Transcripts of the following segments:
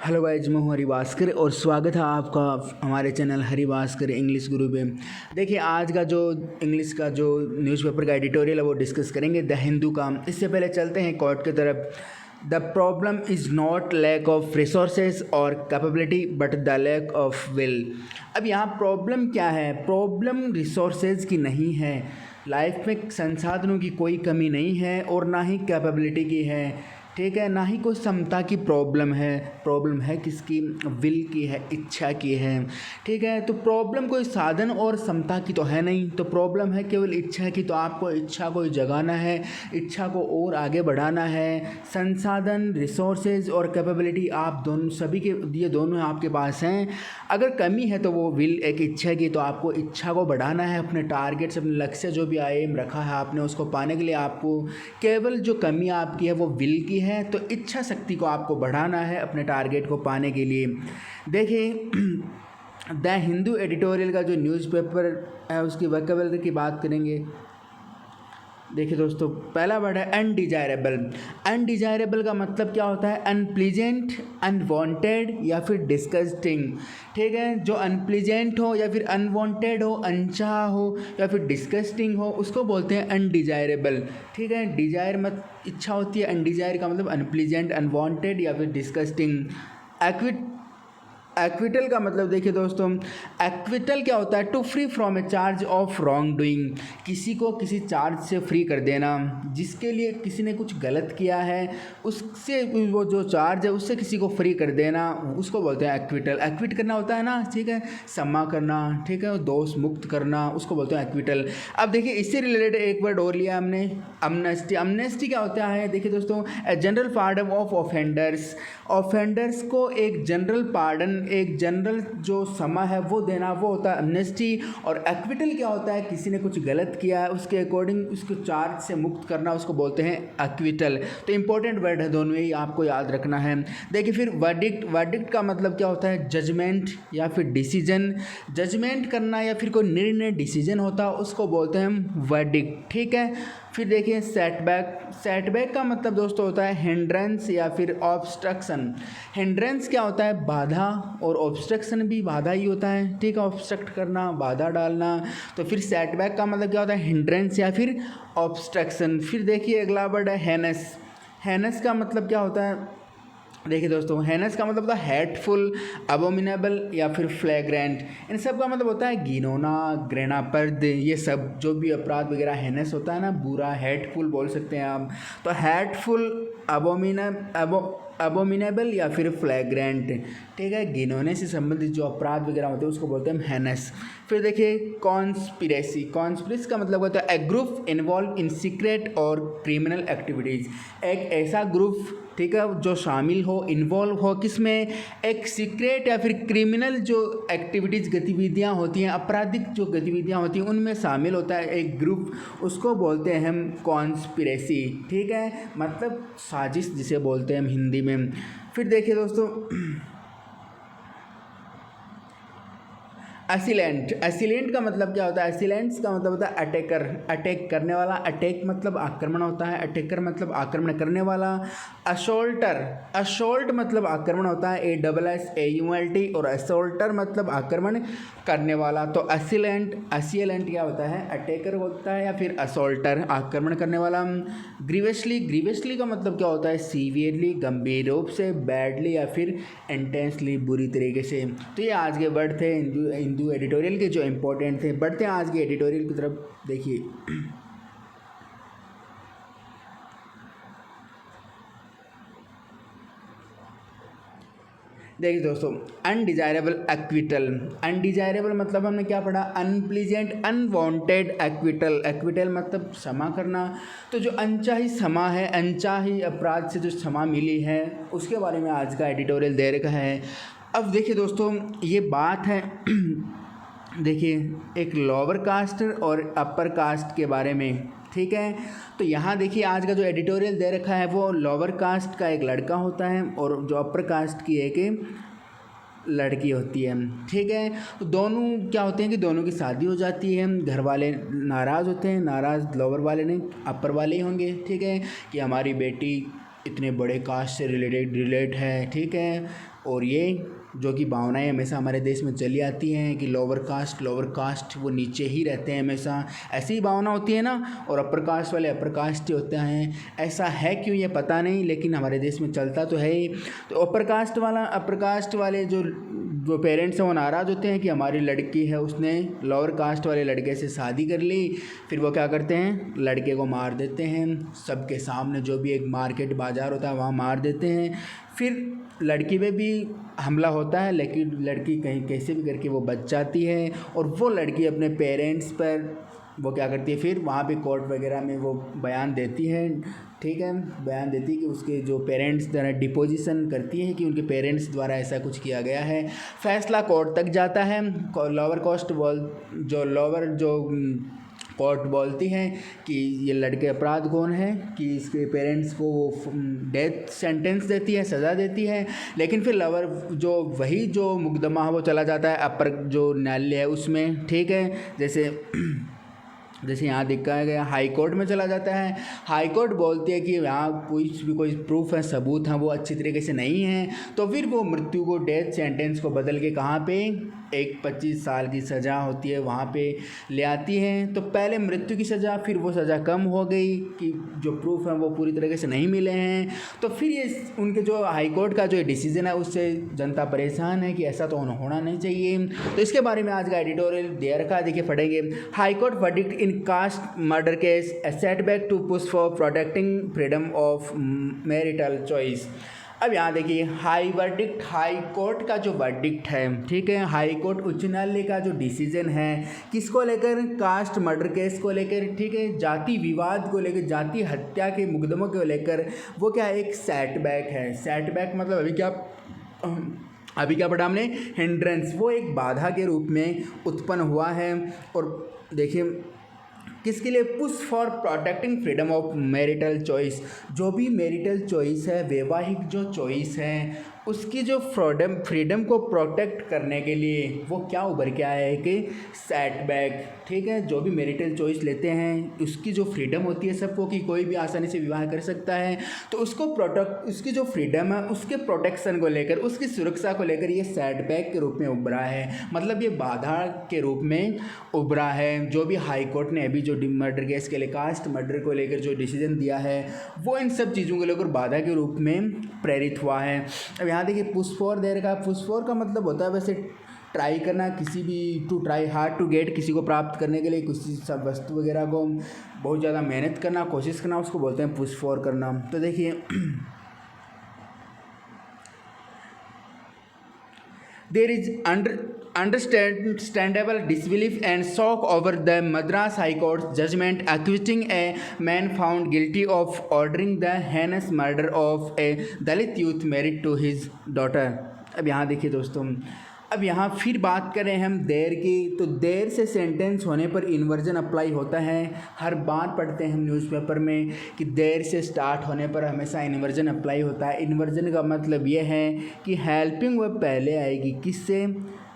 Hello guys, मैं हूँ हरी भास्कर और स्वागत है आपका हमारे चैनल हरी भास्कर इंग्लिश गुरु पे। देखिए, आज का जो इंग्लिश का जो न्यूज़पेपर का एडिटोरियल है वो डिस्कस करेंगे द हिंदू का। इससे पहले चलते हैं कोर्ट की तरफ। The problem is not lack of resources और capability but the lack of will. अब यहाँ प्रॉब्लम क्या है? प्रॉब्लम रिसोर्सेज की नहीं है। लाइफ में संसाधनों की कोई कमी नहीं है और ना ही कैपेबिलिटी की है, ठीक है, ना ही कोई क्षमता की प्रॉब्लम है। प्रॉब्लम है किसकी? विल की है, इच्छा की है, ठीक है। तो प्रॉब्लम कोई साधन और क्षमता की तो है नहीं, तो प्रॉब्लम है केवल इच्छा की। तो आपको इच्छा को जगाना है, इच्छा को और आगे बढ़ाना है। संसाधन, रिसोर्सेज और कैपेबिलिटी आप दोनों सभी के ये दोनों आपके पास हैं। अगर कमी है तो वो विल, एक इच्छा की, तो आपको इच्छा को बढ़ाना है। अपने टारगेट्स, अपने लक्ष्य जो भी एम रखा है आपने, उसको पाने के लिए आपको केवल जो कमी आपकी है वो विल की है। तो इच्छा शक्ति को आपको बढ़ाना है अपने टारगेट को पाने के लिए। देखिए, द हिंदू एडिटोरियल का जो न्यूज़पेपर है उसकी वोकैबुलरी की बात करेंगे। देखिए दोस्तों, पहला वर्ड है अनडिजायरेबल। अनडिजायरेबल का मतलब क्या होता है? अनप्लीजेंट, अनवांटेड या फिर डिस्गस्टिंग, ठीक है। जो अनप्लीजेंट हो या फिर अनवांटेड हो, अनचाहा हो या फिर डिस्गस्टिंग हो, उसको बोलते हैं अनडिजायरेबल, ठीक है। डिजायर मत इच्छा होती है, अनडिजायर का मतलब अनप्लीजेंट, अनवांटेड या फिर डिस्गस्टिंग। एक्विटल का मतलब देखिए दोस्तों, एक्विटल क्या होता है? To free from a charge of wrongdoing. किसी को किसी चार्ज से फ्री कर देना, जिसके लिए किसी ने कुछ गलत किया है उससे, वो जो चार्ज है उससे किसी को फ्री कर देना, उसको बोलते हैं एक्विटल। एक्विट करना होता है ना, ठीक है, क्षमा करना, ठीक है, दोष मुक्त करना, उसको बोलते हैं एक्विटल। अब देखिए, इससे रिलेटेड एक वर्ड और लिया हमने, अमनेस्टी। अमनेस्टी क्या होता है? देखिए दोस्तों, a general pardon of offenders. Offenders को एक जनरल पार्डन, एक जनरल जो क्षमा है वो देना, वो होता है अमनेस्टी। और एक्विटल क्या होता है? किसी ने कुछ गलत किया है उसके अकॉर्डिंग उसको चार्ज से मुक्त करना, उसको बोलते हैं एक्विटल। तो इंपॉर्टेंट वर्ड है दोनों, ही आपको याद रखना है। देखिए फिर वर्डिक्ट। वर्डिक्ट का मतलब क्या होता है? जजमेंट या फिर डिसीजन। जजमेंट करना या फिर कोई निर्णय, डिसीजन होता है, उसको बोलते हैं हम वर्डिक्ट, ठीक है। फिर देखिए सेटबैक। सेटबैक का मतलब दोस्तों होता है हिंड्रेंस या फिर ऑब्स्ट्रक्शन। हिंड्रेंस क्या होता है? बाधा, और ऑब्स्ट्रक्शन भी बाधा ही होता है, ठीक है, ऑब्स्ट्रक्ट करना, बाधा डालना। तो फिर सेटबैक का मतलब क्या होता है? हिंड्रेंस या फिर ऑब्स्ट्रक्शन। फिर देखिए अगला वर्ड है हेनस। हेनस का मतलब क्या होता है? देखिए दोस्तों, हेनस का मतलब होता है हेटफुल, अबोमिनेबल या फिर फ्लैग्रेंट। इन सब का मतलब होता है घिनौना, घृणास्पद, ये सब जो भी अपराध वगैरह हेनस होता है ना, बुरा, हेटफुल बोल सकते हैं आप। तो हेटफुल, अबोमिनेबल या फिर फ्लैग्रेंट, ठीक है, घिनौने से संबंधित जो अपराध वगैरह होते हैं उसको बोलते हैं हेनस। फिर देखिए कॉन्स्पिरेसी। कॉन्स्पिरेसी का मतलब होता है ए ग्रुप इन्वॉल्व इन सीक्रेट और क्रिमिनल एक्टिविटीज़। एक ऐसा ग्रुप, ठीक है, जो शामिल हो, इन्वॉल्व हो किसमें? एक सीक्रेट या फिर क्रिमिनल जो एक्टिविटीज़, गतिविधियां होती हैं, आपराधिक जो गतिविधियां होती हैं, उनमें शामिल होता है एक ग्रुप, उसको बोलते हैं हम कॉन्स्पिरेसी, ठीक है, मतलब साजिश जिसे बोलते हैं हम हिंदी में। फिर देखिए दोस्तों असिलेंट। असिलेंट का मतलब क्या होता है? असिलेंट्स का मतलब होता है अटैकर, अटैक करने वाला। अटैक मतलब आक्रमण होता है, अटैकर मतलब आक्रमण करने वाला। असोल्टर, असोल्ट मतलब आक्रमण होता है, ASSAULT, और असोल्टर मतलब आक्रमण करने वाला। तो असिलेंट, असिलेंट क्या होता है? अटैकर होता है या फिर असोल्टर, आक्रमण करने वाला। ग्रीवियसली। ग्रीवियसली का मतलब क्या होता है? सीवियरली, गंभीर रूप से, बैडली या फिर इंटेंसली, बुरी तरीके से। तो ये आज के वर्ड थे हिंदू एडिटोरियल के जो इंपॉर्टेंट थे। बढ़ते हैं आज के एडिटोरियल की तरफ। देखिए देखिए दोस्तों, अनडिजायरेबल एक्विटल। अनडिजायरेबल मतलब हमने क्या पढ़ा? Unpleasant, unwanted acquittal. एक्विटल मतलब क्षमा करना। तो जो अनचाही क्षमा है, अनचाही अपराध से जो क्षमा मिली है, उसके बारे में आज का एडिटोरियल दे रखा है। अब देखिए दोस्तों, ये बात है देखिए एक लोअर कास्ट और अपर कास्ट के बारे में, ठीक है। तो यहाँ देखिए आज का जो एडिटोरियल दे रखा है वो लोअर कास्ट का एक लड़का होता है और जो अपर कास्ट की एक लड़की होती है, ठीक है। तो दोनों क्या होते हैं कि दोनों की शादी हो जाती है। घर वाले नाराज़ होते हैं, नाराज़ लोअर वाले नहीं, अपर वाले ही होंगे, ठीक है, कि हमारी बेटी इतने बड़े कास्ट से रिलेट है, ठीक है। और ये जो कि भावनाएं हमेशा हमारे देश में चली आती हैं कि लोअर कास्ट वो नीचे ही रहते हैं, हमेशा ऐसी ही भावना होती है ना, और अपर कास्ट वाले अपर कास्ट ही होते हैं। ऐसा है क्यों ये पता नहीं, लेकिन हमारे देश में चलता तो है ही। तो अपर कास्ट वाले जो पेरेंट्स हैं वो नाराज़ होते हैं कि हमारी लड़की है उसने लोअर कास्ट वाले लड़के से शादी कर ली, फिर वो क्या करते हैं, लड़के को मार देते हैं सबके सामने, जो भी एक मार्केट बाज़ार होता है वहाँ मार देते हैं। फिर लड़की पे भी हमला होता है, लेकिन लड़की कहीं कैसे भी करके वो बच जाती है, और वो लड़की अपने पेरेंट्स पर वो क्या करती है, फिर वहाँ पे कोर्ट वगैरह में वो बयान देती है, ठीक है, बयान देती है कि उसके जो पेरेंट्स द्वारा डिपोजिशन करती है कि उनके पेरेंट्स द्वारा ऐसा कुछ किया गया है। फैसला कोर्ट तक जाता है। लोअर कोर्ट बोलती है कि ये लड़के अपराध कौन है, कि इसके पेरेंट्स को डेथ सेंटेंस देती है, सज़ा देती है। लेकिन फिर वही जो मुकदमा है वो चला जाता है अपर जो न्यायालय है उसमें, ठीक है। जैसे यहाँ दिखाया गया हाई कोर्ट में चला जाता है। हाई कोर्ट बोलती है कि यहाँ कोई प्रूफ है, सबूत हैं वो अच्छी तरीके से नहीं है, तो फिर वो मृत्यु को, डेथ सेंटेंस को बदल के कहाँ पे, एक 25 साल की सज़ा होती है वहाँ पे ले आती है। तो पहले मृत्यु की सज़ा, फिर वो सज़ा कम हो गई कि जो प्रूफ हैं वो पूरी तरीके से नहीं मिले हैं। तो फिर ये उनके जो हाई कोर्ट का जो डिसीजन है उससे जनता परेशान है कि ऐसा तो होना नहीं चाहिए। तो इसके बारे में आज का एडिटोरियल दे रखा है, देखिए पढ़ेंगे। High court verdict in caste murder case, a setback to push for protecting freedom of marital choice. अब यहाँ देखिए हाई कोर्ट का जो वर्डिक्ट है, ठीक है, हाई कोर्ट उच्च न्यायालय का जो डिसीजन है किसको लेकर, कास्ट मर्डर केस को लेकर, ठीक है, जाति विवाद को लेकर, जाति हत्या के मुकदमों को लेकर, वो क्या एक सेटबैक है। सेटबैक मतलब अभी क्या पढ़ा हमने, हिंड्रेंस, वो एक बाधा के रूप में उत्पन्न हुआ है। और देखिए किसके लिए, push for protecting freedom of marital choice, जो भी मैरिटल चॉइस है, वैवाहिक जो चॉइस है, उसकी जो फ्रीडम को प्रोटेक्ट करने के लिए वो क्या उभर के आया है कि सेटबैक, ठीक है, जो भी मैरिटल चॉइस लेते हैं उसकी जो फ्रीडम होती है सबको, कि कोई भी आसानी से विवाह कर सकता है, तो उसकी जो फ्रीडम है उसके प्रोटेक्शन को लेकर, उसकी सुरक्षा को लेकर ये सेटबैक के रूप में उभरा है, मतलब ये बाधा के रूप में उभरा है। जो भी हाई कोर्ट ने अभी जो मर्डर केस के लिए, कास्ट मर्डर को लेकर जो डिसीजन दिया है वो इन सब चीज़ों को लेकर बाधा के रूप में प्रेरित हुआ है। अब यहाँ देखिए पुश फॉर दे रखा है। पुश फॉर का मतलब होता है वैसे ट्राई करना, किसी भी, to try hard to get, किसी को प्राप्त करने के लिए किसी सब वस्तु वगैरह को बहुत ज़्यादा मेहनत करना, कोशिश करना, उसको बोलते हैं पुश फॉर करना। तो देखिए there is understandable disbelief and shock over the Madras High Court's judgment acquitting a man found guilty of ordering the heinous murder of a Dalit youth married to his daughter। अब यहाँ देखिए दोस्तों, अब यहाँ फिर बात करें हम देर की, तो देर से सेंटेंस होने पर इन्वर्जन अप्लाई होता है। हर बार पढ़ते हैं हम न्यूज़पेपर में कि देर से स्टार्ट होने पर हमेशा इन्वर्जन अप्लाई होता है। इन्वर्जन का मतलब ये है कि हेल्पिंग वर्ब पहले आएगी, किससे,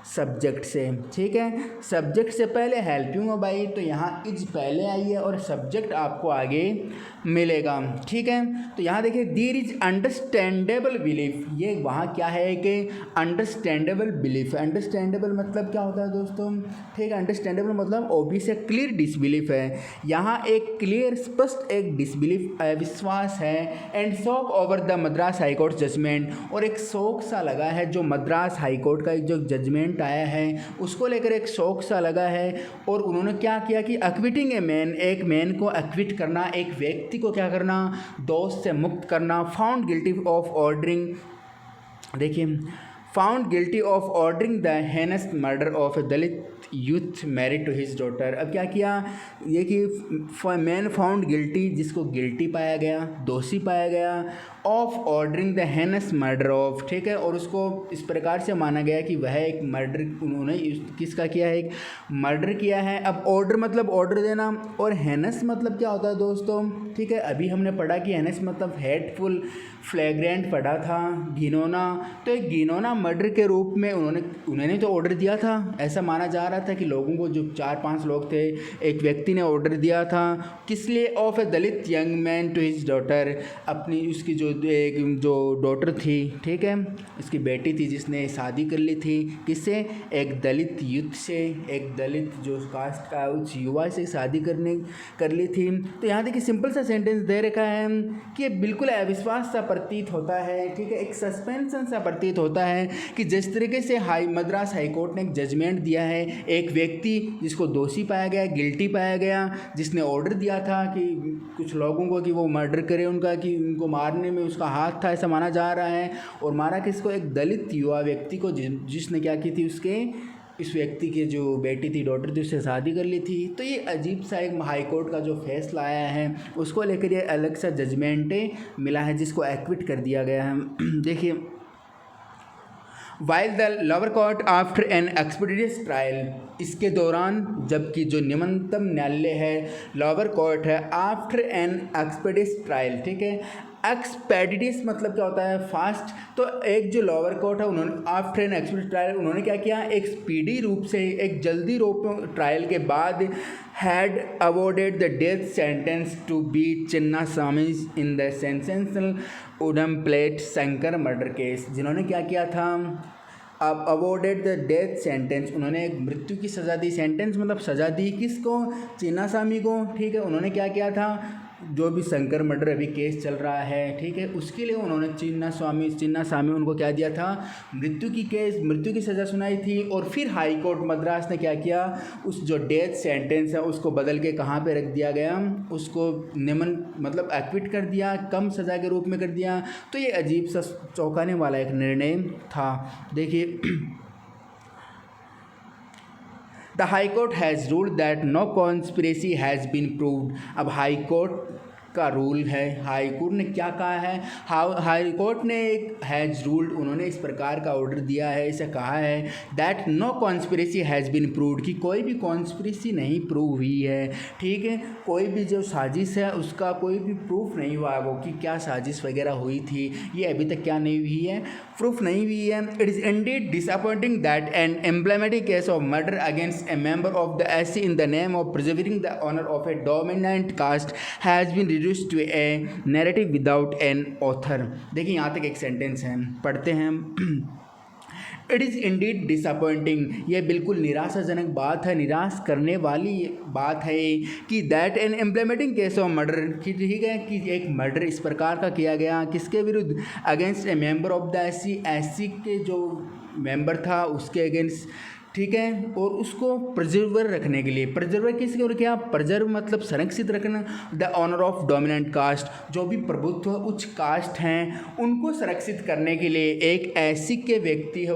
सब्जेक्ट से, ठीक है, सब्जेक्ट से पहले हेल्पिंग वर्ब आई, तो यहाँ इज पहले आई है और सब्जेक्ट आपको आगे मिलेगा, ठीक है। तो यहाँ देखिए देयर इज अंडरस्टैंडेबल बिलीफ, ये वहाँ क्या है कि अंडरस्टैंडेबल बिलीफ। अंडरस्टैंडेबल मतलब क्या होता है दोस्तों, ठीक है, अंडरस्टैंडेबल मतलब ऑब्वियस है, क्लियर डिसबिलीफ है। यहाँ एक क्लियर स्पष्ट एक डिसबिलीफ, अविश्वास है। And shock over the Madras high court judgment, और एक शौक सा लगा है जो मद्रास हाई कोर्ट का जो जजमेंट आया है उसको लेकर एक शौक सा लगा है। और उन्होंने क्या किया कि एक्विटिंग ए मैन, एक मैन को एक्विट करना, एक व्यक्ति को क्या करना, दोष से मुक्त करना। फाउंड गिल्टी ऑफ ऑर्डरिंग, देखिए found guilty of ordering the heinous murder of a Dalit youth married to his daughter. अब क्या किया ये कि मैन फाउंड गिल्टी, जिसको गिल्टी पाया गया, दोषी पाया गया, of ordering the heinous murder of, ठीक है, और उसको इस प्रकार से माना गया कि वह एक मर्डर, उन्होंने किसका किया है, एक मर्डर किया है। अब ऑर्डर मतलब ऑर्डर देना, और हेनस मतलब क्या होता है दोस्तों, ठीक है, अभी हमने पढ़ा कि हेनस मतलब हेटफुल, फ्लैग्रेंट पढ़ा था, घिनौना। तो एक घिनौना मर्डर के रूप में उन्होंने तो ऑर्डर दिया था, ऐसा माना जा रहा था कि लोगों को, जो 4-5 लोग थे, एक व्यक्ति ने ऑर्डर दिया था, किस लिए, of a Dalit young man to his daughter, अपनी उसकी जो एक जो डॉटर थी, ठीक है, इसकी बेटी थी जिसने शादी कर ली थी किससे, एक दलित युद्ध से, एक दलित जो कास्ट का उस युवा से शादी कर ली थी। तो यहाँ देखिए सिंपल सा सेंटेंस दे रखा है कि ये बिल्कुल अविश्वास सा प्रतीत होता है, ठीक है, एक सस्पेंशन सा प्रतीत होता है कि जिस तरीके से मद्रास हाई कोर्ट ने एक जजमेंट दिया है, एक व्यक्ति जिसको दोषी पाया गया, गिल्टी पाया गया, जिसने ऑर्डर दिया था कि कुछ लोगों को कि वो मर्डर करे उनका, कि उनको मारने में उसका हाथ था ऐसा माना जा रहा है, और मारा किसको, एक दलित युवा व्यक्ति को जिसने क्या की थी, उसके इस व्यक्ति की जो बेटी थी, डॉटर थी, उससे शादी कर ली थी। तो ये अजीब सा एक हाई कोर्ट का जो फैसला आया है उसको लेकर ये अलग सा जजमेंट मिला है जिसको एक्विट कर दिया गया है। देखिए, while the lower court after an expeditious trial, इसके दौरान जबकि जो निम्नतम न्यायालय है लोअर कोर्ट है, आफ्टर एन एक्सपीडियस ट्रायल, ठीक है, एक्सपेडिटिस मतलब क्या होता है, फास्ट। तो एक जो लोअर कोर्ट है उन्होंने आफ्टर एन एक्सपीडियस ट्रायल उन्होंने क्या किया, एक स्पीडी रूप से, एक जल्दी रूप ट्रायल के बाद had awarded the death sentence to B Chinnaswamy in the sensational Udumalpet Shankar murder case. जिन्होंने क्या किया था, अब अवॉर्डेड द डेथ सेंटेंस, उन्होंने एक मृत्यु की सज़ा दी, सेंटेंस मतलब सज़ा दी किसको, चिन्नास्वामी को, ठीक है। उन्होंने क्या किया था, जो भी शंकर मर्डर अभी केस चल रहा है, ठीक है, उसके लिए उन्होंने चिन्नास्वामी उनको क्या दिया था, मृत्यु की सज़ा सुनाई थी। और फिर हाई कोर्ट मद्रास ने क्या किया, उस जो डेथ सेंटेंस है उसको बदल के कहाँ पे रख दिया गया, उसको निम्न मतलब एक्विट कर दिया, कम सज़ा के रूप में कर दिया। तो ये अजीब सा चौंकाने वाला एक निर्णय था। देखिए, the high court has ruled that no conspiracy has been proved. अब हाई कोर्ट का रूल है, हाई कोर्ट ने क्या कहा है, हाई कोर्ट ने एक हैज़ रूल्ड, उन्होंने इस प्रकार का ऑर्डर दिया है, इसे कहा है that no conspiracy has been proved, कि कोई भी कॉन्स्पिरेसी नहीं प्रूव हुई है, ठीक है, कोई भी जो साजिश है उसका कोई भी प्रूफ नहीं हुआ वो कि क्या साजिश वगैरह हुई थी, ये अभी तक क्या नहीं हुई है, प्रूफ नहीं हुई है। It is indeed disappointing that an emblematic case of murder against a member of the SC in the name of preserving the honour of a dominant caste has been reduced to a narrative without an author. देखिए, यहाँ तक एक sentence है, पढ़ते हैं। It is indeed disappointing, ये बिल्कुल निराशाजनक बात है, निराश करने वाली बात है कि that an implementing case of murder, कि ठीक है कि एक मर्डर इस प्रकार का किया गया किसके विरुद्ध, against a member of the SC के जो मेंबर था उसके अगेंस्ट, ठीक है, और उसको प्रिजर्वर रखने के लिए, प्रिजर्वर किसके और क्या, प्रिजर्व मतलब संरक्षित रखना, the honour of dominant caste, जो भी प्रभुत्व उच्च कास्ट हैं उनको संरक्षित करने के लिए एक ऐसी के व्यक्ति है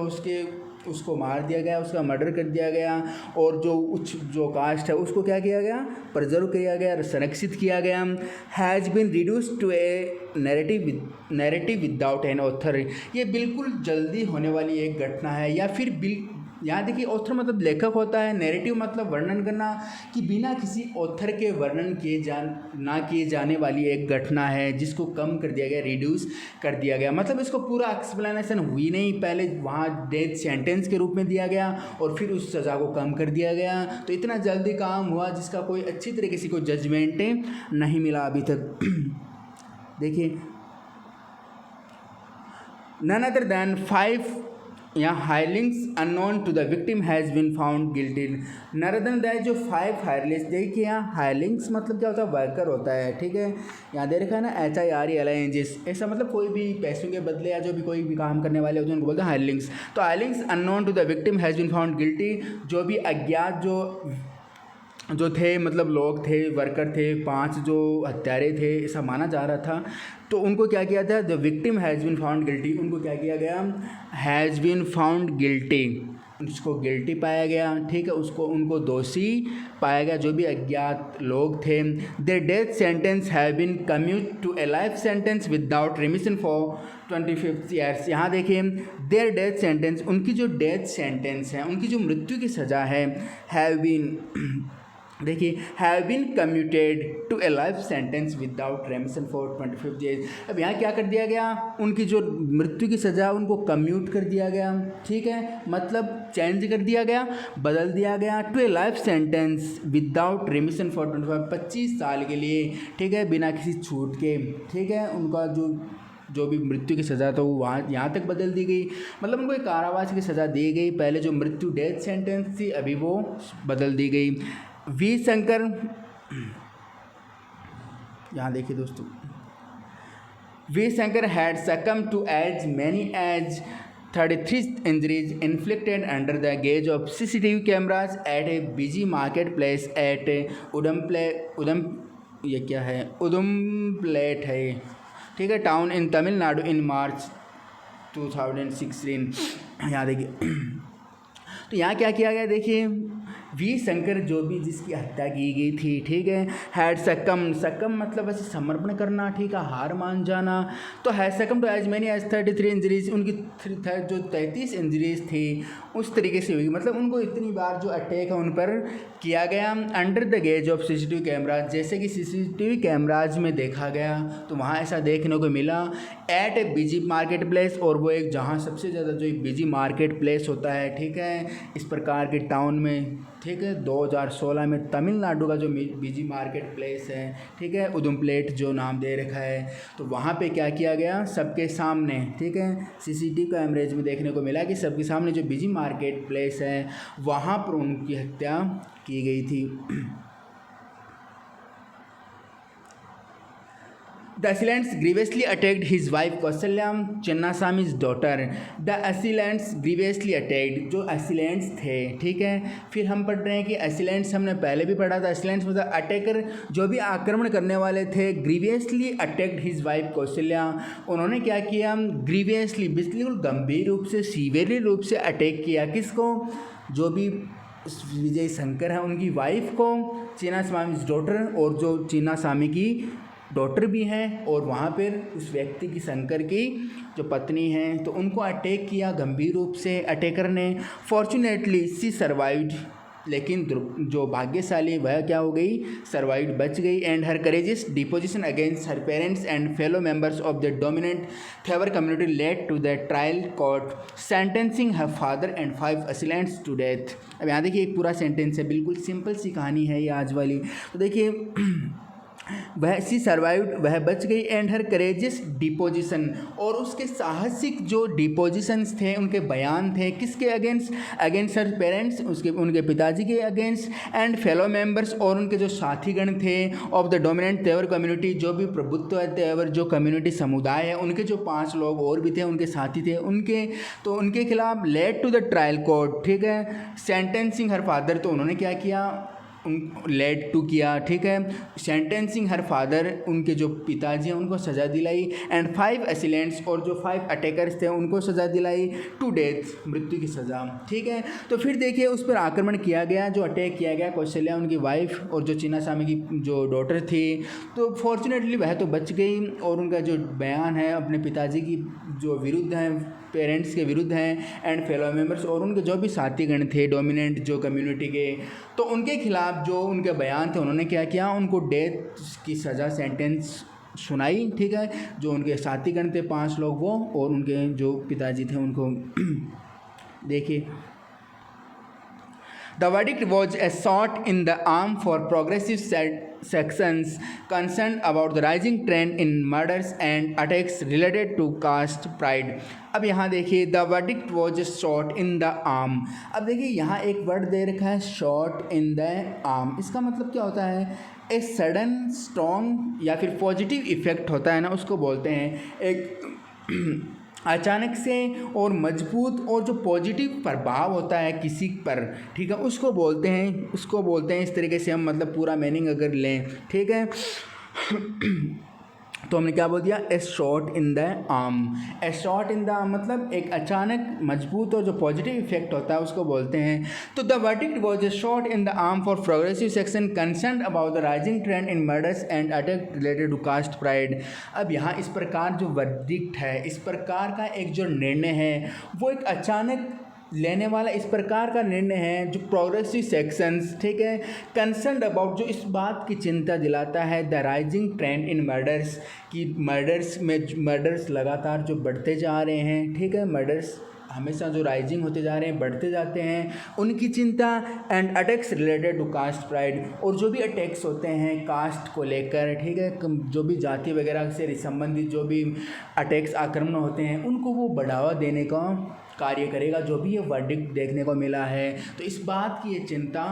उसको मार दिया गया, उसका मर्डर कर दिया गया, और जो उच्च जो कास्ट है उसको क्या किया गया, प्रिजर्व किया गया, संरक्षित किया गया। Has been reduced to a narrative without an author, ये बिल्कुल जल्दी होने वाली एक घटना है, या फिर यहाँ देखिए ऑथर मतलब लेखक होता है, नैरेटिव मतलब वर्णन करना, कि बिना किसी ऑथर के वर्णन किए जाने वाली एक घटना है जिसको कम कर दिया गया, रिड्यूस कर दिया गया। मतलब इसको पूरा एक्सप्लेनेशन हुई नहीं, पहले वहाँ डेथ सेंटेंस के रूप में दिया गया और फिर उस सज़ा को कम कर दिया गया। तो इतना जल्दी काम हुआ जिसका कोई अच्छी तरीके से कोई जजमेंट नहीं मिला अभी तक। देखिए, नन अदर दैन 5 यहाँ hirelings unknown to the victim has been found guilty. Neither that जो 5 हायरलिंग्स, देखिए यहाँ हायरलिंग्स मतलब क्या होता है, वर्कर होता है, ठीक है, यहाँ दे रखा है ना HIRELINGS, ऐसा मतलब कोई भी पैसों के बदले या जो भी कोई भी काम करने वाले होते हैं उनको बोलते हैं हायरलिंग्स। तो hirelings unknown to the victim has been found guilty, जो भी अज्ञात जो थे मतलब लोग थे, वर्कर थे, 5 जो हत्यारे थे ऐसा माना जा रहा था, तो उनको क्या किया था, the victim has been found guilty, उनको क्या किया गया, हैज़ बीन फाउंड गिल्टी, उसको गिल्टी पाया गया, ठीक है, उनको दोषी पाया गया, जो भी अज्ञात लोग थे। Their death sentence have been commute to a life sentence without remission for 25 years. यहाँ देखिए, देयर डेथ सेंटेंस, उनकी जो डेथ सेंटेंस है, उनकी जो मृत्यु की सज़ा है, हैव बीन, देखिए, have been commuted to a life sentence without remission for 25 years. अब यहाँ क्या कर दिया गया, उनकी जो मृत्यु की सज़ा उनको कम्यूट कर दिया गया, ठीक है, मतलब चेंज कर दिया गया, बदल दिया गया, to a life sentence without remission for 25 साल के लिए, ठीक है, बिना किसी छूट के, ठीक है, उनका जो जो भी मृत्यु की सज़ा था वो वहाँ यहाँ तक बदल दी गई, मतलब उनको एक कारावास की सज़ा दी गई। पहले जो मृत्यु डेथ सेंटेंस थी अभी वो बदल दी गई। वी शंकर, यहाँ देखिए दोस्तों, V Shankar had succumb to as many as 33 injuries inflicted under the gaze of CCTV cameras at a busy marketplace at ये क्या है, उदुमप्लेट है, ठीक है, टाउन इन तमिलनाडु इन मार्च 2016। यहाँ देखिए तो यहाँ क्या किया गया, देखिए वी शंकर जो भी जिसकी हत्या की गई थी, ठीक है, हैड सकम मतलब ऐसे समर्पण करना, ठीक है, हार मान जाना। तो had succumb to as many as 33 injuries, उनकी जो 33 इंजरीज थी उस तरीके से हुई, मतलब उनको इतनी बार जो अटैक है उन पर किया गया under the gauge of CCTV cameras, जैसे कि CCTV कैमराज में देखा गया तो वहाँ ऐसा देखने को मिला। एट ए बिजी मार्केट प्लेस, और वो एक जहाँ सबसे ज़्यादा जो बिजी मार्केट प्लेस होता है, ठीक है, इस प्रकार के टाउन में, ठीक है, 2016 में तमिलनाडु का जो बिजी मार्केट प्लेस है, ठीक है, उदुमप्लेट जो नाम दे रखा है, तो वहाँ पे क्या किया गया, सबके सामने, ठीक है, CCTV कैमरेज में देखने को मिला कि सबके सामने जो बिजी मार्केट प्लेस है वहाँ पर उनकी हत्या की गई थी। The assailants grievously attacked his wife Kausalya, Chinnaswamy's daughter. The assailants grievously attacked, जो assailants थे, ठीक है, फिर हम पढ़ रहे हैं कि assailants हमने पहले भी पढ़ा था, assailants मतलब अटैकर, जो भी आक्रमण करने वाले थे। grievously attacked his wife Kausalya, उन्होंने क्या किया, grievously बिल्कुल गंभीर रूप से, सीवियरली रूप से अटैक किया, किसको, जो भी विजय शंकर है उनकी वाइफ को, चिन्नास्वामी डॉटर, और जो चिन्नास्वामी की डॉटर भी हैं, और वहाँ पर उस व्यक्ति की, शंकर की जो पत्नी हैं, तो उनको अटैक किया गंभीर रूप से अटैकर ने। फॉर्चुनेटली सी सर्वाइव्ड, लेकिन जो भाग्यशाली वह क्या हो गई, सर्वाइव्ड, बच गई। And her courageous deposition against her parents and fellow members of the dominant Thevar community led to the trial court sentencing her father and 5 assailants to death. अब यहाँ देखिए एक पूरा सेंटेंस है, बिल्कुल सिंपल सी कहानी है ये आज वाली। तो देखिए वह सी सर्वाइव्ड, वह बच गई। एंड हर करेजियस डिपोजिशन, और उसके साहसिक जो डिपोजिशंस थे, उनके बयान थे, किसके अगेंस्ट, अगेंस्ट हर पेरेंट्स, उसके उनके पिताजी के अगेंस्ट, एंड फेलो मेंबर्स, और उनके जो साथीगण थे, ऑफ द डोमिनेंट तेवर कम्युनिटी, जो भी प्रभुत्व तेवर जो कम्युनिटी समुदाय है, उनके जो 5 लोग और भी थे, उनके साथी थे उनके, तो उनके खिलाफ led to the trial court, ठीक है, सेंटेंसिंग हर फादर, तो उन्होंने क्या किया, लेड टू किया, ठीक है, सेंटेंसिंग हर फादर, उनके जो पिताजी हैं उनको सज़ा दिलाई। एंड 5 असिलेंट्स, और जो 5 अटैकर्स थे उनको सज़ा दिलाई टू डेथ, मृत्यु की सज़ा, ठीक है। तो फिर देखिए उस पर आक्रमण किया गया, जो अटैक किया गया, कौशल्या उनकी वाइफ और जो चिन्नास्वामी की जो डॉटर थी, तो फॉर्चुनेटली वह तो बच गई, और उनका जो बयान है अपने पिताजी की जो विरुद्ध हैं, पेरेंट्स के विरुद्ध हैं, एंड फेलो मेंबर्स, और उनके जो भी साथीगण थे डोमिनेंट जो कम्युनिटी के, तो उनके खिलाफ जो उनके बयान थे, उन्होंने क्या किया, उनको डेथ की सज़ा सेंटेंस सुनाई, ठीक है, जो उनके साथीगण थे 5 लोग वो, और उनके जो पिताजी थे उनको देखिए The verdict was a shot in the arm for progressive sections concerned about the rising trend in murders and attacks related to caste pride. अब यहाँ देखिए the verdict was a shot in the arm. अब देखिए यहाँ एक word दे रखा है shot in the arm. इसका मतलब क्या होता है, ए सडन स्ट्रॉन्ग या फिर पॉजिटिव इफेक्ट होता है ना, उसको बोलते हैं एक अचानक से और मजबूत और जो पॉजिटिव प्रभाव होता है किसी पर, ठीक है, उसको बोलते हैं इस तरीके से हम मतलब पूरा मीनिंग अगर लें, ठीक है, तो हमने क्या बोल दिया, a shot in the arm. A shot in the arm मतलब एक अचानक मजबूत और जो पॉजिटिव इफेक्ट होता है उसको बोलते हैं। तो the verdict was a shot in the arm for progressive section concern about the rising trend in murders and attack related to caste pride. अब यहाँ इस प्रकार जो वर्डिक्ट है, इस प्रकार का एक जो निर्णय है वो एक अचानक लेने वाला इस प्रकार का निर्णय है जो प्रोग्रेसिव सेक्शंस, ठीक है, कंसर्न अबाउट जो इस बात की चिंता दिलाता है the rising trend in murders, कि मर्डर्स लगातार जो बढ़ते जा रहे हैं, ठीक है, मर्डर्स हमेशा जो राइजिंग होते जा रहे हैं, बढ़ते जाते हैं, उनकी चिंता। And attacks related to caste pride, और जो भी अटैक्स होते हैं कास्ट को लेकर, ठीक है, जो भी जाति वगैरह से संबंधित जो भी अटैक्स आक्रमण होते हैं उनको वो बढ़ावा देने का कार्य करेगा। जो भी ये वर्डिक्ट देखने को मिला है तो इस बात की ये चिंता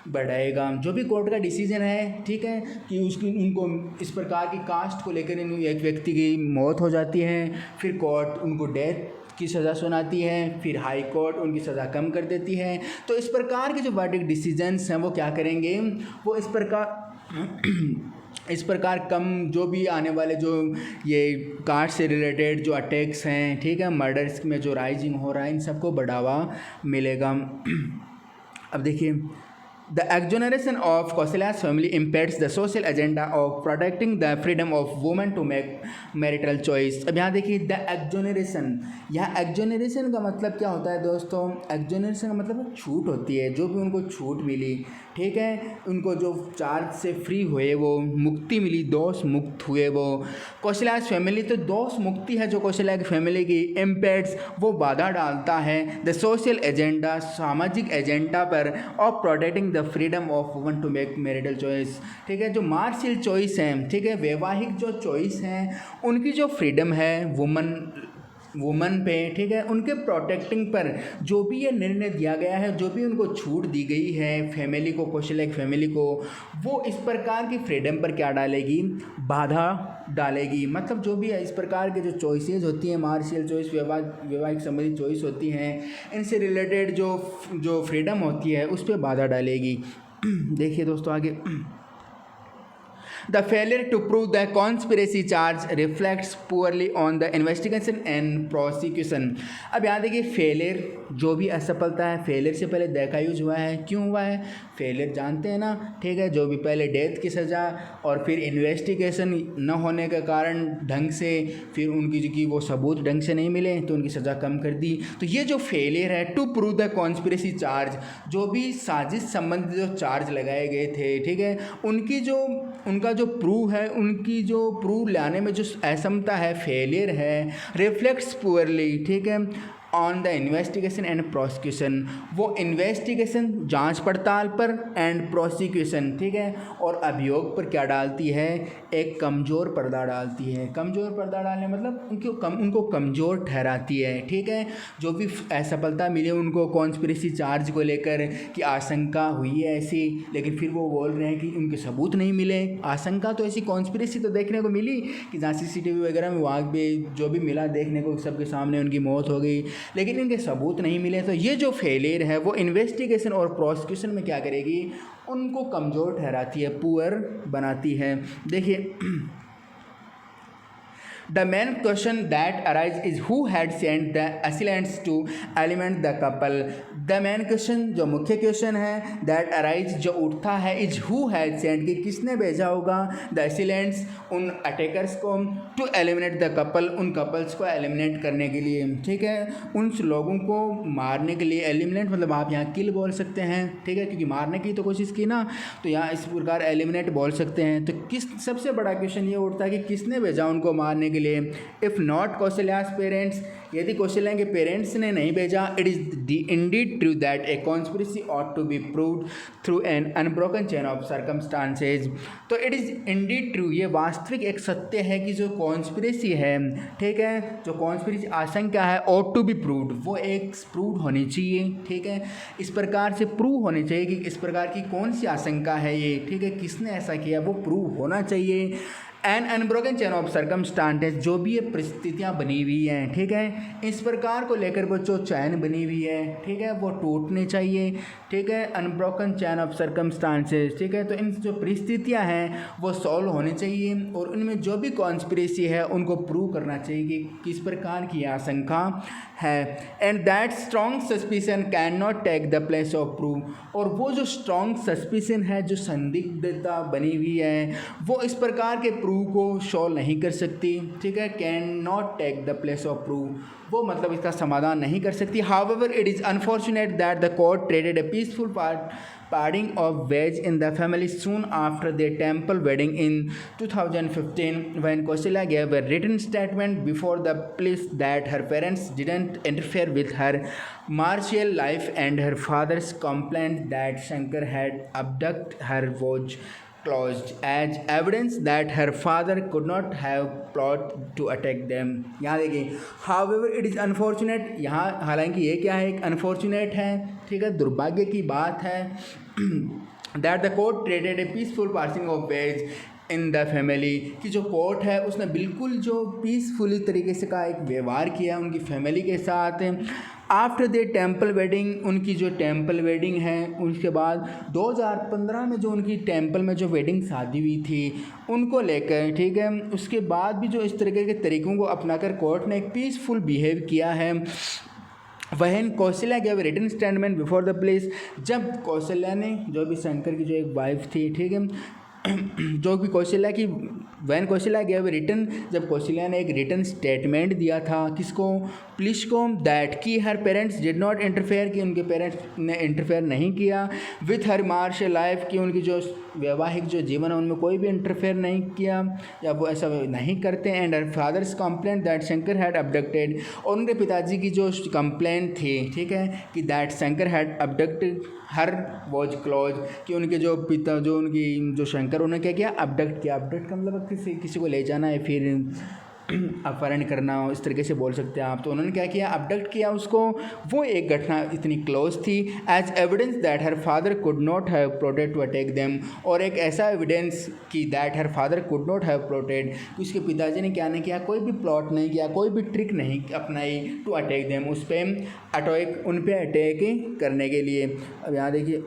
बढ़ाएगा। जो भी कोर्ट का डिसीजन है, ठीक है, कि उसकी उनको इस प्रकार की कास्ट को लेकर एक व्यक्ति की मौत हो जाती है, फिर कोर्ट उनको डेथ की सज़ा सुनाती है, फिर हाई कोर्ट उनकी सज़ा कम कर देती है। तो इस प्रकार के जो वर्डिक्ट डिसीजंस हैं वो क्या करेंगे, वो इस प्रकार कम जो भी आने वाले जो ये कास्ट से रिलेटेड जो अटैक्स हैं, ठीक है, मर्डर्स में जो राइजिंग हो रहा है, इन सबको बढ़ावा मिलेगा। अब देखिए, The exoneration of Kausalya's family impacts the social agenda of protecting the freedom of women to make marital choice। अब यहाँ देखिए द एक्जोनरेशन, यह एक्जोनरेशन का मतलब क्या होता है दोस्तों, एक्जोनरेशन का मतलब छूट होती है, जो भी उनको छूट मिली, ठीक है, उनको जो चार्ज से फ्री हुए, वो मुक्ति मिली, दोष मुक्त हुए वो। कौशल्या फैमिली, तो दोष मुक्ति है जो कौशल्या की फैमिली की, इम्पैक्ट्स वो बाधा डालता है द सोशल एजेंडा, सामाजिक एजेंडा पर, of protecting the freedom of woman to make marital choice, ठीक है, जो मार्शियल चॉइस है, ठीक है, वैवाहिक जो चॉइस हैं उनकी जो फ्रीडम है वुमन पे, ठीक है, उनके प्रोटेक्टिंग पर जो भी ये निर्णय दिया गया है, जो भी उनको छूट दी गई है फैमिली को, कौशल्या फैमिली को, वो इस प्रकार की फ्रीडम पर क्या डालेगी, बाधा डालेगी। मतलब जो भी है इस प्रकार के जो चॉइसेस होती हैं, मार्शियल चॉइस, वैवाहिक संबंधी चॉइस होती हैं, इनसे रिलेटेड जो फ्रीडम होती है उस पर बाधा डालेगी। देखिए दोस्तों आगे, The failure to prove the conspiracy charge reflects poorly on the investigation and prosecution। अब यहाँ देखिए फेलियर, जो भी असफलता है, फेलियर से पहले देखा यूज हुआ है, क्यों हुआ है फेलियर जानते हैं ना, ठीक है, जो भी पहले डेथ की सज़ा और फिर इन्वेस्टिगेशन न होने के कारण ढंग से, फिर उनकी वो सबूत ढंग से नहीं मिले तो उनकी सज़ा कम कर दी। तो ये जो फेलियर है to prove the conspiracy charge, जो भी साजिश संबंधी जो चार्ज लगाए गए थे, ठीक है, उनका जो प्रूव है, उनकी जो प्रूव लाने में जो असमता है, फेलियर है, रिफ्लेक्ट्स पुअरली, ठीक है, on the investigation and prosecution, वो इन्वेस्टिगेशन जांच पड़ताल पर एंड प्रोसिक्यूशन, ठीक है, और अभियोग पर क्या डालती है, एक कमज़ोर पर्दा डालती है। कमज़ोर पर्दा डालने मतलब उनको कमज़ोर ठहराती है, ठीक है। जो भी असफलता मिली उनको कॉन्स्पिरेसी चार्ज को लेकर कि आशंका हुई है ऐसी, लेकिन फिर वो बोल रहे हैं कि उनके सबूत नहीं मिले। आशंका तो ऐसी, कॉन्स्पिरेसी तो देखने को मिली कि जहाँ CCTV वगैरह में वहाँ पे जो भी मिला देखने को, सबके सामने उनकी मौत हो गई, लेकिन इनके सबूत नहीं मिले। तो ये जो फेलियर है वो इन्वेस्टिगेशन और प्रोसिक्यूशन में क्या करेगी, उनको कमज़ोर ठहराती है, पुअर बनाती है। देखिए, The main question that arises is who had sent the assailants to eliminate the couple। The main question, जो मुख्य क्वेश्चन है, that arise जो उठता है, is who had sent, कि किसने भेजा होगा the assailants, उन अटैकर्स को, to eliminate the couple, उन कपल्स को एलिमिनेट करने के लिए, ठीक है, उन लोगों को मारने के लिए। एलिमिनेट मतलब आप यहाँ किल बोल सकते हैं, ठीक है, क्योंकि मारने की तो कोशिश की ना, तो यहाँ इस प्रकार एलिमिनेट बोल सकते हैं। तो सबसे बड़ा क्वेश्चन ये उठता है कि किसने भेजा उनको मारने के लिए। इफ नॉट कौशल्यास पेरेंट्स, यदि कौशल्या के पेरेंट्स ने नहीं भेजा, it is indeed true that a conspiracy ought to be proved through an unbroken chain of circumstances. तो इट इज इंडीड ट्रू, ये वास्तविक एक सत्य है कि जो कॉन्स्पिरेसी है, ठीक है, जो कॉन्स्पिरेसी आशंका है, ऑट टू बी प्रूव्ड, वो एक प्रूव होनी चाहिए, ठीक है, इस प्रकार से प्रूव होनी चाहिए कि इस प्रकार की कौन सी आशंका है ये, ठीक है, किसने ऐसा किया, वो प्रूव होना चाहिए। An unbroken chain of circumstances, जो भी ये परिस्थितियाँ बनी हुई हैं, ठीक है, इस प्रकार को लेकर वो जो चैन बनी हुई है, ठीक है, वो टूटनी चाहिए, ठीक है, अनब्रोकन चैन ऑफ सर्कमस्टांसेस, ठीक है। तो इन जो परिस्थितियाँ हैं वो सॉल्व होनी चाहिए और उनमें जो भी कॉन्स्पिरेसी है उनको प्रूव करना चाहिए कि किस प्रकार की आशंका है। And that strong suspicion can not take the place of proof, और वो जो स्ट्रॉन्ग सस्पिशन है, जो संदिग्धता बनी हुई है, वो इस प्रकार के प्रूफ प्रूव को सॉल्व नहीं कर सकती, ठीक है, can not take the place of prove, वो मतलब इसका समाधान नहीं कर सकती। However it is unfortunate that the court treated a peaceful parting of Veg in the family soon after their temple wedding in 2015 when Kausalya gave a written statement before the police that her parents didn't interfere with her marital life and her father's complaint that Shankar had abducted her was closed as evidence that her father could not have plot to attack them। यहाँ देखिए however it is unfortunate, यहाँ हालांकि ये क्या है, एक unfortunate है, ठीक है, दुर्भाग्य की बात है that the court traded a peaceful passing of Veg in the family, कि जो कोर्ट है उसने बिल्कुल जो पीसफुली तरीके से का एक व्यवहार किया उनकी फैमिली के साथ। आफ्टर दे टेम्पल वेडिंग, उनकी जो टेम्पल वेडिंग है उसके बाद 2015 में जो उनकी टेम्पल में जो वेडिंग शादी हुई थी उनको लेकर, ठीक है, उसके बाद भी जो इस तरीके के तरीक़ों को अपनाकर कोर्ट ने एक पीसफुल बिहेव किया है। When Kaushalya gave written statement before the police, जब कौशल्या ने, जो भी शंकर की जो एक वाइफ थी, ठीक है, जो कि कौशल्या की, वैन कौशल्या गेव रिटन, जब कौशल्या ने एक रिटन स्टेटमेंट दिया था किसको, पुलिस को, दैट कि हर पेरेंट्स डिड नॉट इंटरफेयर, कि उनके पेरेंट्स ने इंटरफेयर नहीं किया विथ हर मार्शल लाइफ, कि उनकी जो वैवाहिक जो जीवन है उनमें कोई भी इंटरफेयर नहीं किया या वो ऐसा नहीं करते। And her father's complaint that Shankar had abducted, और उनके पिताजी की जो कंप्लेंट थी, ठीक है, कि that Shankar had abducted her was close, कि उनके जो पिता, जो उनकी जो शंकर, उन्होंने क्या किया, अबडक्ट किया। अबडक्ट का मतलब किसी को ले जाना है, फिर अपहरण करना, इस तरीके से बोल सकते हैं आप। तो उन्होंने क्या किया, अबडक्ट किया उसको। वो एक घटना इतनी क्लोज थी as evidence that her father could not have plotted to attack them, और एक ऐसा एविडेंस कि that her father could not have plotted, कि उसके पिताजी ने क्या नहीं किया, कोई भी प्लॉट नहीं किया, कोई भी ट्रिक नहीं अपनाई टू अटैक देम, उस पर अटैक, उन पर अटैक करने के लिए। अब यहाँ देखिए,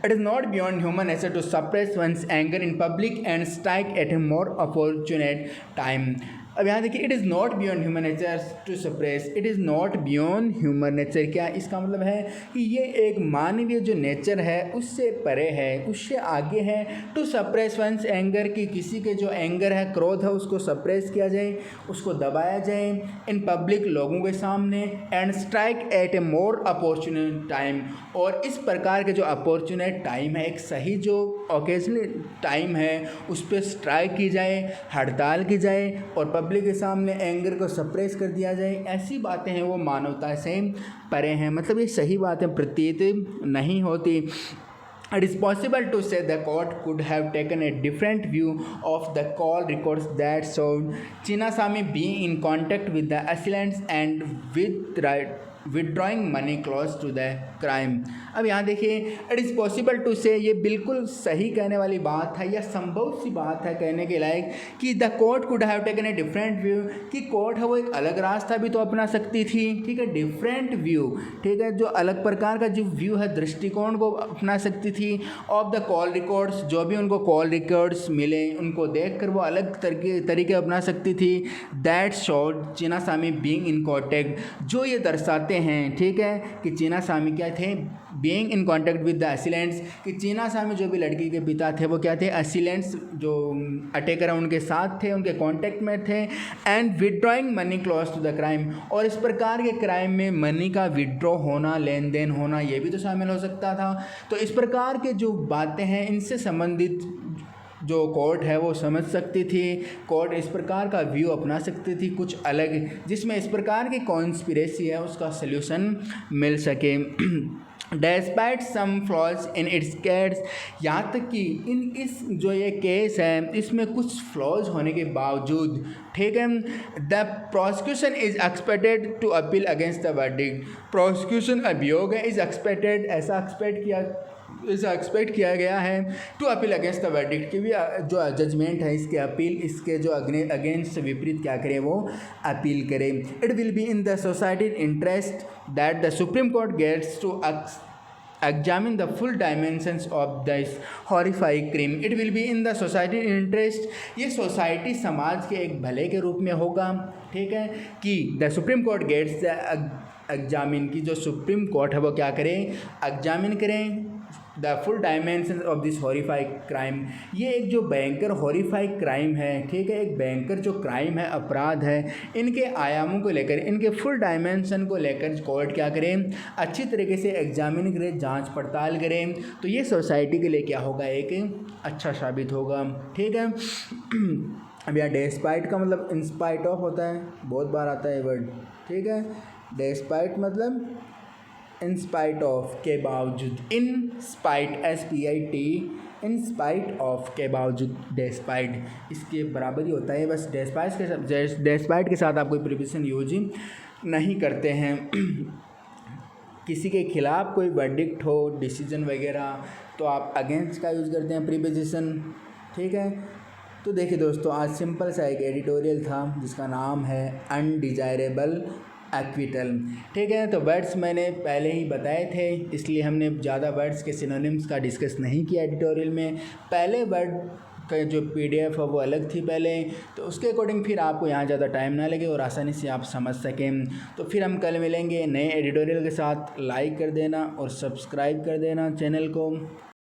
it is not beyond human nature to suppress one's anger in public and strike at a more opportune time। अब यहाँ देखिए, it is not beyond human nature to suppress, it is not beyond human nature, क्या इसका मतलब है कि ये एक मानवीय जो नेचर है उससे परे है, उससे आगे है। टू सप्रेस वंस एंगर, कि किसी के जो एंगर है, क्रोध है, उसको सप्रेस किया जाए, उसको दबाया जाए इन पब्लिक, लोगों के सामने। And strike at a more opportune time, और इस प्रकार के जो अपॉर्चुनेट टाइम है, एक सही जो ओकेजनल टाइम है, उस पर स्ट्राइक की जाए, हड़ताल की जाए और पब्लिक के सामने एंगर को सप्रेस कर दिया जाए। ऐसी बातें हैं वो मानवता से परे हैं, मतलब ये सही बातें प्रतीत नहीं होती। It is possible to say the court could have taken a different view of the call records that showed Chinnasamy being in contact with the assailants and withdrawing money close to the crime। अब यहाँ देखिए, it is possible to से, ये बिल्कुल सही कहने वाली बात है या संभव सी बात है कहने के लायक, कि the court could have taken a different view, कि कोर्ट है वो एक अलग रास्ता भी तो अपना सकती थी, ठीक है, डिफरेंट व्यू, ठीक है, जो अलग प्रकार का जो व्यू है, दृष्टिकोण को अपना सकती थी। ऑफ द कॉल रिकॉर्ड्स, जो भी उनको कॉल रिकॉर्ड्स मिले उनको देख कर वो अलग तरीके अपना सकती थी। That showed Chinnaswamy being in contact, जो ये दर्शाते हैं, ठीक है, कि चिन्नास्वामी क्या थे, being in contact with the assailants, कि चिन्नास्वामी जो भी लड़की के पिता थे वो क्या थे, असिलेंट्स जो अटैकर हैं उनके साथ थे, उनके कॉन्टैक्ट में थे। And withdrawing money close to the crime, और इस प्रकार के क्राइम में मनी का विड्रॉ होना, लेन देन होना, ये भी तो शामिल हो सकता था। तो इस प्रकार के जो बातें हैं इनसे संबंधित जो कोर्ट है वो समझ सकती थी, कोर्ट इस प्रकार का व्यू अपना सकती थी कुछ अलग, जिसमें इस प्रकार की कॉन्स्पिरेसी है उसका सल्यूशन मिल सके। Despite some flaws in its case, यहाँ तक कि इस जो ये केस है इसमें कुछ फ्लॉज होने के बावजूद, ठीक है, the prosecution is expected to appeal against the verdict, prosecution अभियोग है, इज एक्सपेक्टेड, ऐसा एक्सपेक्ट किया गया है, to appeal against the verdict, कि भी जो जजमेंट है इसके अपील, इसके जो अगेंस्ट विपरीत क्या करें, वो अपील करें। It will be in the society interest that the Supreme Court gets to examine the full dimensions of this horrifying crime। it will be in the society interest, ये society समाज के एक भले के रूप में होगा, ठीक है, कि the Supreme Court gets examine, की जो सुप्रीम कोर्ट है वो क्या करें, एग्जामिन करें, the full dimension of this horrified crime. ये एक जो भयंकर हॉरिफाइड क्राइम है, ठीक है, एक भयंकर जो क्राइम है, अपराध है, इनके आयामों को लेकर, इनके फुल डायमेंशन को लेकर कोर्ट क्या करें, अच्छी तरीके से एग्जामिन करें, जांच पड़ताल करें, तो ये सोसाइटी के लिए क्या होगा, एक अच्छा साबित होगा, ठीक है। अब यहाँ डेस्पाइट का मतलब इंस्पाइट ऑफ होता है, बहुत बार आता है वर्ड, ठीक है। डेस्पाइट मतलब इन स्पाइट ऑफ, के बावजूद, in spite, SPIT, in spite of, के बावजूद, डेस्पाइट, इसके बराबर ही होता है, बस डेस्पाइट के साथ आप कोई प्रीपोजिशन यूज ही नहीं करते हैं। किसी के खिलाफ कोई वर्डिक्ट हो, डिसीजन वगैरह, तो आप अगेंस्ट का यूज़ करते हैं प्रीपोजिशन, ठीक है। तो देखिए दोस्तों, आज सिंपल सा एक एडिटोरियल था जिसका नाम है अनडिजायरेबल एक्विटल, ठीक है। तो वर्ड्स मैंने पहले ही बताए थे, इसलिए हमने ज़्यादा वर्ड्स के सिनोनिम्स का डिस्कस नहीं किया एडिटोरियल में। पहले वर्ड का जो PDF है वो अलग थी पहले, तो उसके अकॉर्डिंग फिर आपको यहाँ ज़्यादा टाइम ना लगे और आसानी से आप समझ सकें। तो फिर हम कल मिलेंगे नए एडिटोरियल के साथ। लाइक कर देना और सब्सक्राइब कर देना चैनल को।